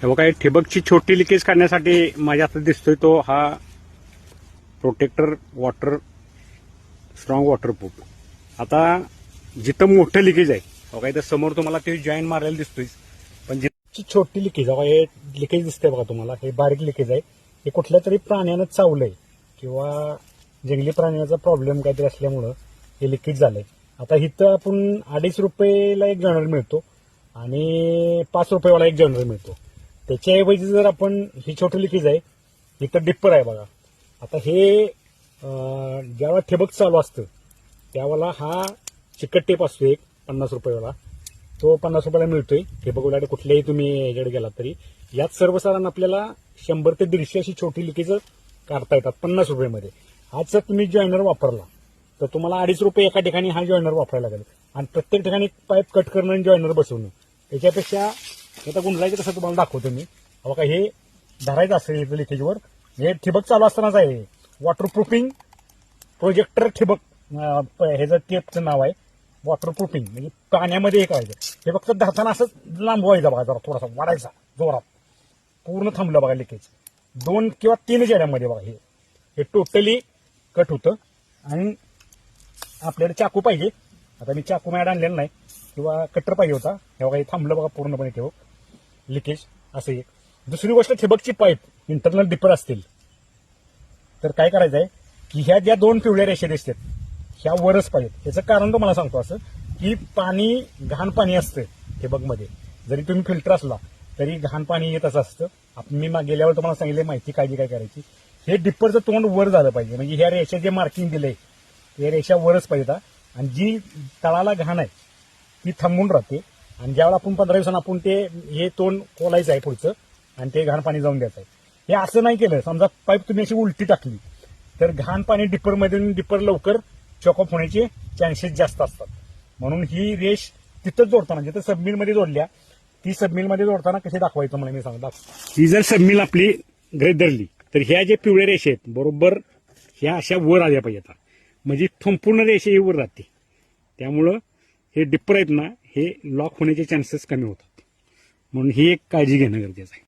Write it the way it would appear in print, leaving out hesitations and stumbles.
हे बघा, ठिबकची छोटी लिकेज काढण्यासाठी माझ्या हातात दिसतोय तो हा प्रोटेक्टर वॉटर स्ट्रॉंग वॉटरप्रूफ. आता जिथं मोठं लिकेज आहे बघा, इथं समोर तुम्हाला ते जॉईन मारलेलं दिसतोय, पण जिथची छोटी लिकेज बघा, हे लिकेज दिसते बघा तुम्हाला, हे बारीक लिकेज आहे. हे कुठल्या तरी प्राण्यानं चावलंय किंवा जंगली प्राण्याचा प्रॉब्लेम काहीतरी असल्यामुळं हे लिकेज झालंय. आता इथं आपण 2.5 रुपयाला एक जॉइनर मिळतो आणि 5 रुपयेवाला एक जॉइनर मिळतो. त्याच्याऐवजी जर आपण ही छोटी लिकेज आहे, इथं डिप्पर आहे बघा. आता हे ज्यावेळेला ठिबक चालू असतं त्यावेळेला हा चिकट टेप असतो एक 50 रुपयावाला, तो 50 रुपयाला मिळतोय. ठिबक उलाढे कुठल्याही तुम्ही याच्याकडे गेला तरी यात सर्वसाधारण आपल्याला 100 ते 150 अशी छोटी लिकेज काढता येतात 50 रुपयामध्ये. हाच जर तुम्ही जॉइनर वापरला तर तुम्हाला 2.5 रुपये एका ठिकाणी हा जॉइनर वापरायला लागेल आणि प्रत्येक ठिकाणी पाईप कट करणं आणि जॉइनर बसवणं. त्याच्यापेक्षा आता गुंडलायचं कसं तुम्हाला दाखवतो मी. बघा, हे धरायचं असेल लिकेजवर, हे ठिबक चालू असतानाच आहे. वॉटरप्रूफिंग प्रोजेक्टर ठिबक ह्याचं टेपचं नाव आहे. वॉटरप्रूफिंग म्हणजे पाण्यामध्ये हे करायचं. हे फक्त धरताना असंच लांबवायचं बघा, जरा थोडासा वाढायचा जोरात, पूर्ण थांबलं बघा लिकेज. 2 किंवा 3 जेड्यामध्ये बघा हे टोटली कट होतं. आणि आपल्याला चाकू पाहिजे. आता मी चाकू मॅड आणलेला नाही किंवा कटर पाहिजे होता. हे बघा, हे थांबलं बघा पूर्णपणे ठिबक लिकेज असं एक. दुसरी गोष्ट, ठिबकची पाईप इंटरनल डिपर असतील तर काय करायचं आहे की ह्या ज्या 2 पिवळ्या रेषा दिसतात ह्या वरच पाहिजेत. याचं कारण तुम्हाला सांगतो असं की पाणी घाण पाणी असतं ठिबकमध्ये. जरी तुम्ही फिल्टर असला तरी घाण पाणी येतच असतं. मी गेल्यावर तुम्हाला सांगितलं माहिती काळजी काय करायची. हे डिप्परचं तोंड वर झालं पाहिजे, म्हणजे ह्या रेषा जे मार्किंग दिलंय या रेषा वरच पाहिजे. आणि जी तळाला घाण आहे ती थांबून राहते. आणि ज्यावेळेला आपण 15 दिवसांना आपण ते हे तोंड खोलायचं आहे पुढचं आणि ते घाण पाणी जाऊन द्यायचं आहे. हे असं नाही केलं, समजा पाईप तुम्ही अशी उलटी टाकली तर घाण पाणी डिप्पर लवकर चॉकअप होण्याचे चान्सेस जास्त असतात. म्हणून ही रेष तिथंच जोडताना, जिथं सबमिलमध्ये जोडल्या ती सबमिलमध्ये जोडताना कशी दाखवायचं मला मी सांगता. ही जर सबमिल आपली गृहीत धरली तर ह्या जे पिवळ्या रेषा आहेत बरोबर ह्या अशा वर आल्या पाहिजेत, म्हणजे संपूर्ण रेषा ही वर राहते. त्यामुळं हे डिप्पर आहेत ना, हे लॉक होण्याचे चान्सेस कमी होतात. म्हणून ही एक काळजी घेणं गरजेचं आहे.